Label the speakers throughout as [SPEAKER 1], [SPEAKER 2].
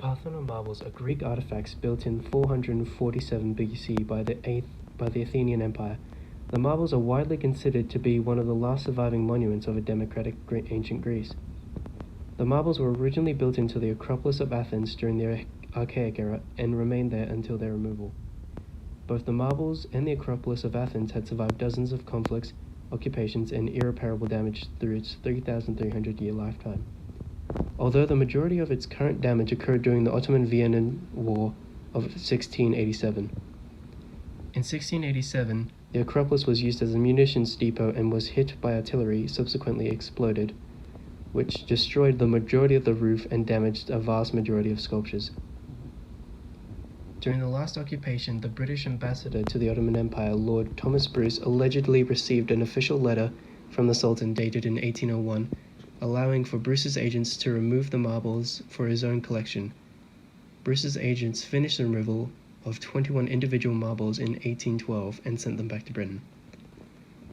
[SPEAKER 1] Parthenon marbles are Greek artifacts built in 447 BC by the Athenian Empire. The marbles are widely considered to be one of the last surviving monuments of a democratic ancient Greece. The marbles were originally built into the Acropolis of Athens during the Archaic era and remained there until their removal. Both the marbles and the Acropolis of Athens had survived dozens of conflicts, occupations, and irreparable damage through its 3,300-year lifetime. Although the majority of its current damage occurred during the Ottoman-Vienna War of 1687. In 1687, the Acropolis was used as a munitions depot and was hit by artillery, subsequently exploded, which destroyed the majority of the roof and damaged a vast majority of sculptures. During the last occupation, the British ambassador to the Ottoman Empire, Lord Thomas Bruce, allegedly received an official letter from the Sultan dated in 1801, allowing for Bruce's agents to remove the marbles for his own collection. Bruce's agents finished the removal of 21 individual marbles in 1812 and sent them back to Britain.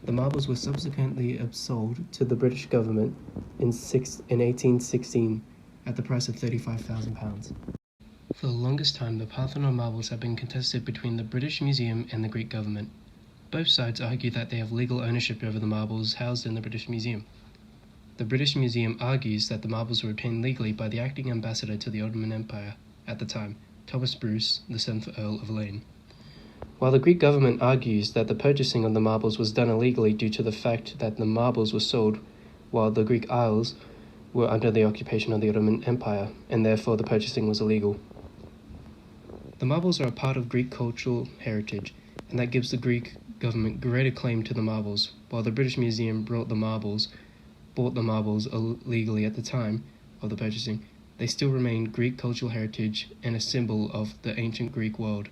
[SPEAKER 1] The marbles were subsequently upsold to the British government in 1816 at the price of £35,000. For the longest time, the Parthenon marbles have been contested between the British Museum and the Greek government. Both sides argue that they have legal ownership over the marbles housed in the British Museum. The British Museum argues that the marbles were obtained legally by the acting ambassador to the Ottoman Empire at the time, Thomas Bruce, the 7th Earl of Lane. While the Greek government argues that the purchasing of the marbles was done illegally due to the fact that the marbles were sold while the Greek Isles were under the occupation of the Ottoman Empire, and therefore the purchasing was illegal. The marbles are a part of Greek cultural heritage, and that gives the Greek government greater claim to the marbles, while the British Museum bought the marbles illegally at the time of the purchasing. They still remain Greek cultural heritage and a symbol of the ancient Greek world.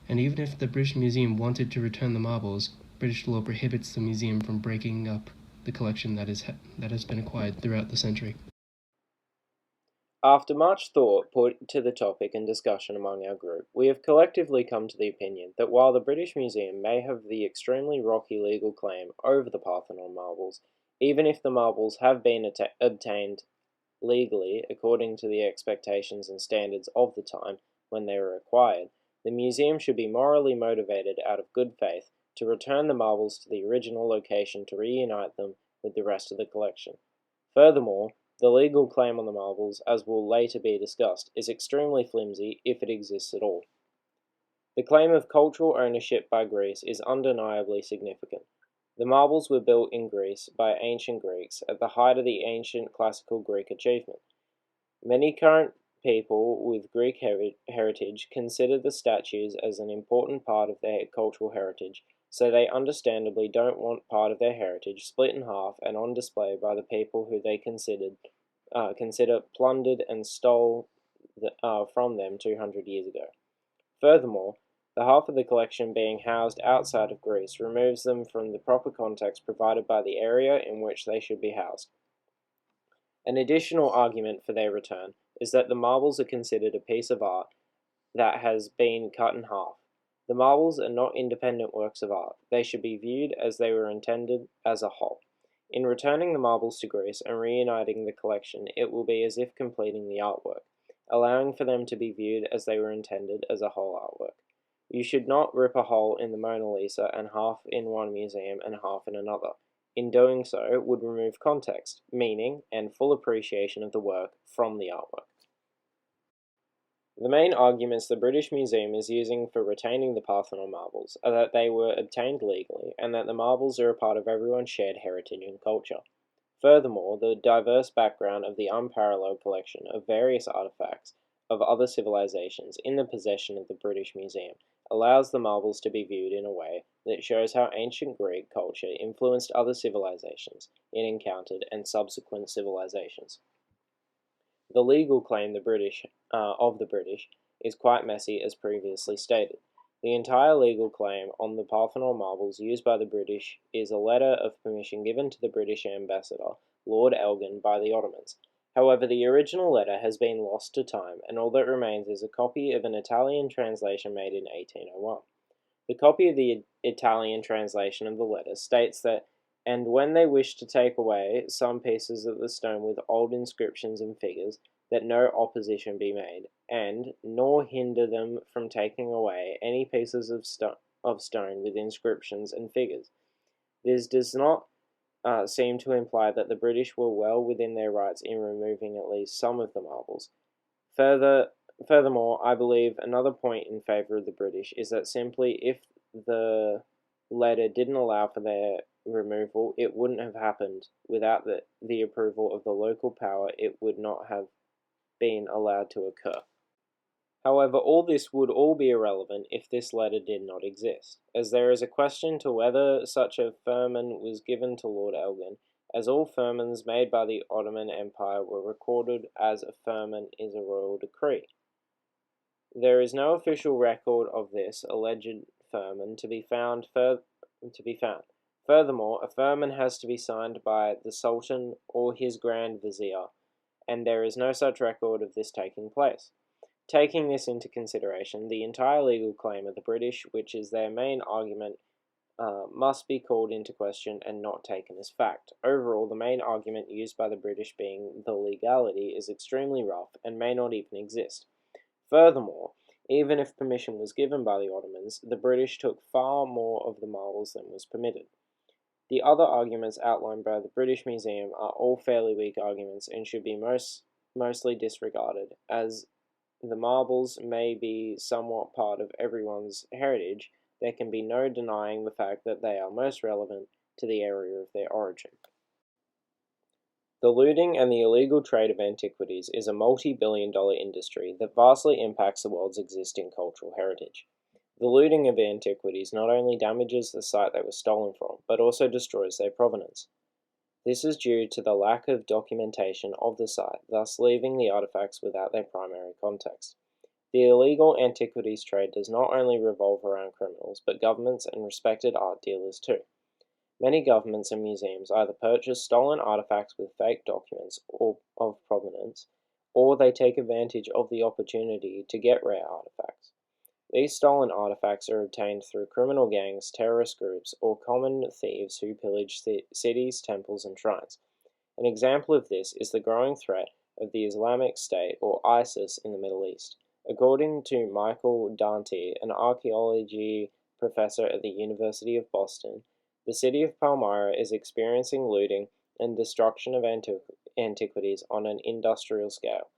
[SPEAKER 1] And even if the British Museum wanted to return the marbles, British law prohibits the museum from breaking up the collection that has been acquired throughout the century.
[SPEAKER 2] After much thought put to the topic and discussion among our group, we have collectively come to the opinion that while the British Museum may have the extremely rocky legal claim over the Parthenon marbles, even if the marbles have been obtained legally according to the expectations and standards of the time when they were acquired, the museum should be morally motivated out of good faith to return the marbles to the original location to reunite them with the rest of the collection. Furthermore, the legal claim on the marbles, as will later be discussed, is extremely flimsy if it exists at all. The claim of cultural ownership by Greece is undeniably significant. The marbles were built in Greece by ancient Greeks at the height of the ancient classical Greek achievement. Many current people with Greek heritage consider the statues as an important part of their cultural heritage, so they understandably don't want part of their heritage split in half and on display by the people who they consider plundered and stole from them 200 years ago. Furthermore, the half of the collection being housed outside of Greece removes them from the proper context provided by the area in which they should be housed. An additional argument for their return is that the marbles are considered a piece of art that has been cut in half. The marbles are not independent works of art. They should be viewed as they were intended as a whole. In returning the marbles to Greece and reuniting the collection, it will be as if completing the artwork, allowing for them to be viewed as they were intended as a whole artwork. You should not rip a hole in the Mona Lisa and half in one museum and half in another. In doing so, would remove context, meaning, and full appreciation of the work from the artwork. The main arguments the British Museum is using for retaining the Parthenon marbles are that they were obtained legally and that the marbles are a part of everyone's shared heritage and culture. Furthermore, the diverse background of the unparalleled collection of various artifacts of other civilizations in the possession of the British Museum allows the marbles to be viewed in a way that shows how ancient Greek culture influenced other civilizations it encountered and subsequent civilizations. The legal claim of the British is quite messy as previously stated. The entire legal claim on the Parthenon marbles used by the British is a letter of permission given to the British ambassador, Lord Elgin, by the Ottomans. However, the original letter has been lost to time, and all that remains is a copy of an Italian translation made in 1801. The copy of the Italian translation of the letter states that, and when they wished to take away some pieces of the stone with old inscriptions and figures, that no opposition be made, and nor hinder them from taking away any pieces of stone with inscriptions and figures. This does not seem to imply that the British were well within their rights in removing at least some of the marbles. Furthermore, I believe another point in favour of the British is that simply if the letter didn't allow for their removal, it wouldn't have happened. Without the approval of the local power, it would not have been allowed to occur. However, all this would all be irrelevant if this letter did not exist, as there is a question to whether such a firman was given to Lord Elgin, as all firmans made by the Ottoman Empire were recorded as a firman is a royal decree. There is no official record of this alleged firman to be found. Furthermore, a firman has to be signed by the Sultan or his Grand Vizier, and there is no such record of this taking place. Taking this into consideration, the entire legal claim of the British, which is their main argument, must be called into question and not taken as fact. Overall, the main argument used by the British being the legality is extremely rough and may not even exist. Furthermore, even if permission was given by the Ottomans, the British took far more of the marbles than was permitted. The other arguments outlined by the British Museum are all fairly weak arguments and should be mostly disregarded, as the marbles may be somewhat part of everyone's heritage. There can be no denying the fact that they are most relevant to the area of their origin. The looting and the illegal trade of antiquities is a multi-billion-dollar industry that vastly impacts the world's existing cultural heritage. The looting of antiquities not only damages the site they were stolen from, but also destroys their provenance. This is due to the lack of documentation of the site, thus leaving the artifacts without their primary context. The illegal antiquities trade does not only revolve around criminals, but governments and respected art dealers too. Many governments and museums either purchase stolen artifacts with fake documents of provenance, or they take advantage of the opportunity to get rare artifacts. These stolen artifacts are obtained through criminal gangs, terrorist groups, or common thieves who pillage cities, temples, and shrines. An example of this is the growing threat of the Islamic State, or ISIS, in the Middle East. According to Michael Dante, an archaeology professor at the University of Boston, the city of Palmyra is experiencing looting and destruction of antiquities on an industrial scale.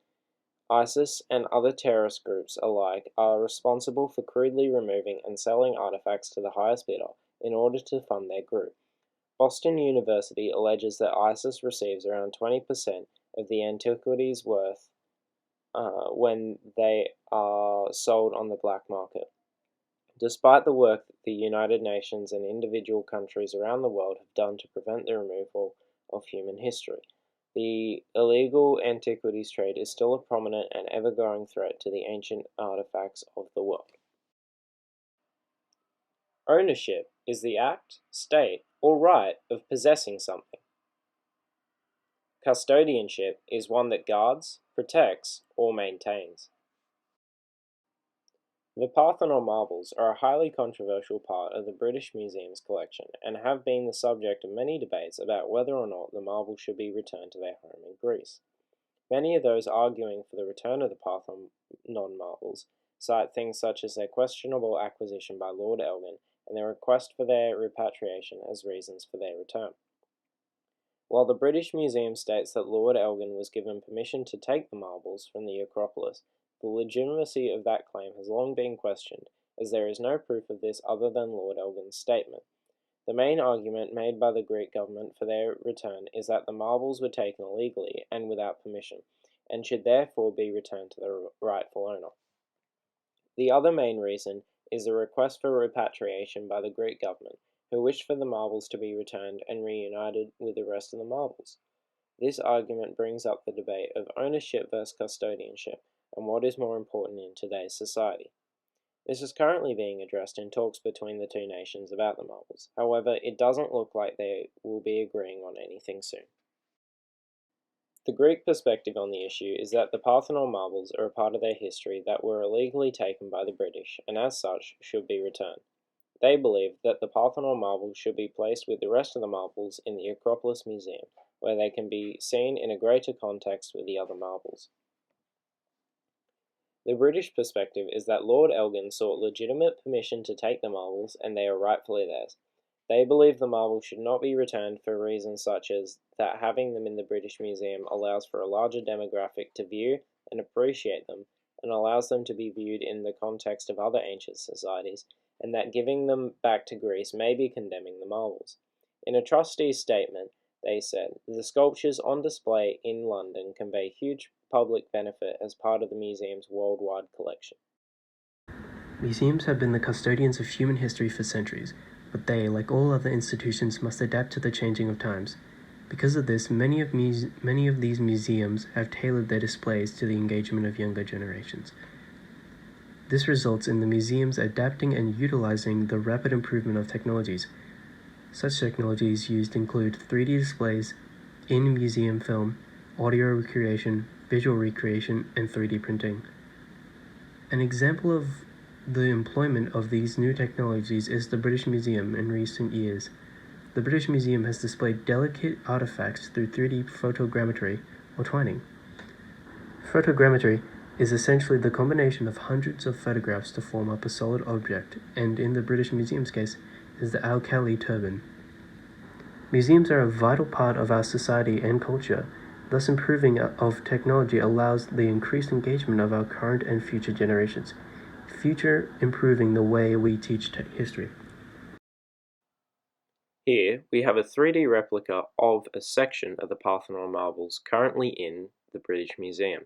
[SPEAKER 2] ISIS and other terrorist groups alike are responsible for crudely removing and selling artifacts to the highest bidder in order to fund their group. Boston University alleges that ISIS receives around 20% of the antiquities worth when they are sold on the black market. Despite the work that the United Nations and individual countries around the world have done to prevent the removal of human history, the illegal antiquities trade is still a prominent and ever-growing threat to the ancient artifacts of the world. Ownership is the act, state, or right of possessing something. Custodianship is one that guards, protects, or maintains. The Parthenon marbles are a highly controversial part of the British Museum's collection and have been the subject of many debates about whether or not the marbles should be returned to their home in Greece. Many of those arguing for the return of the Parthenon marbles cite things such as their questionable acquisition by Lord Elgin and their request for their repatriation as reasons for their return. While the British Museum states that Lord Elgin was given permission to take the marbles from the Acropolis, the legitimacy of that claim has long been questioned, as there is no proof of this other than Lord Elgin's statement. The main argument made by the Greek government for their return is that the marbles were taken illegally and without permission, and should therefore be returned to their rightful owner. The other main reason is the request for repatriation by the Greek government, who wished for the marbles to be returned and reunited with the rest of the marbles. This argument brings up the debate of ownership versus custodianship, and what is more important in today's society. This is currently being addressed in talks between the two nations about the marbles. However, it doesn't look like they will be agreeing on anything soon. The Greek perspective on the issue is that the Parthenon marbles are a part of their history that were illegally taken by the British, and as such, should be returned. They believe that the Parthenon marbles should be placed with the rest of the marbles in the Acropolis Museum, where they can be seen in a greater context with the other marbles. The British perspective is that Lord Elgin sought legitimate permission to take the marbles, and they are rightfully theirs. They believe the marbles should not be returned for reasons such as that having them in the British Museum allows for a larger demographic to view and appreciate them, and allows them to be viewed in the context of other ancient societies, and that giving them back to Greece may be condemning the marbles. In a trustee's statement, they said, the sculptures on display in London convey huge public benefit as part of the museum's worldwide collection.
[SPEAKER 1] Museums have been the custodians of human history for centuries, but they, like all other institutions, must adapt to the changing of times. Because of this, many of these museums have tailored their displays to the engagement of younger generations. This results in the museums adapting and utilizing the rapid improvement of technologies. Such technologies used include 3D displays, in-museum film, audio recreation, visual recreation, and 3D printing. An example of the employment of these new technologies is the British Museum in recent years. The British Museum has displayed delicate artifacts through 3D photogrammetry or twining. Photogrammetry is essentially the combination of hundreds of photographs to form up a solid object, and in the British Museum's case, is the alkali turban. Museums are a vital part of our society and culture. Thus, improving of technology allows the increased engagement of our current and future generations, improving the way we teach history.
[SPEAKER 2] Here, we have a 3D replica of a section of the Parthenon marbles currently in the British Museum.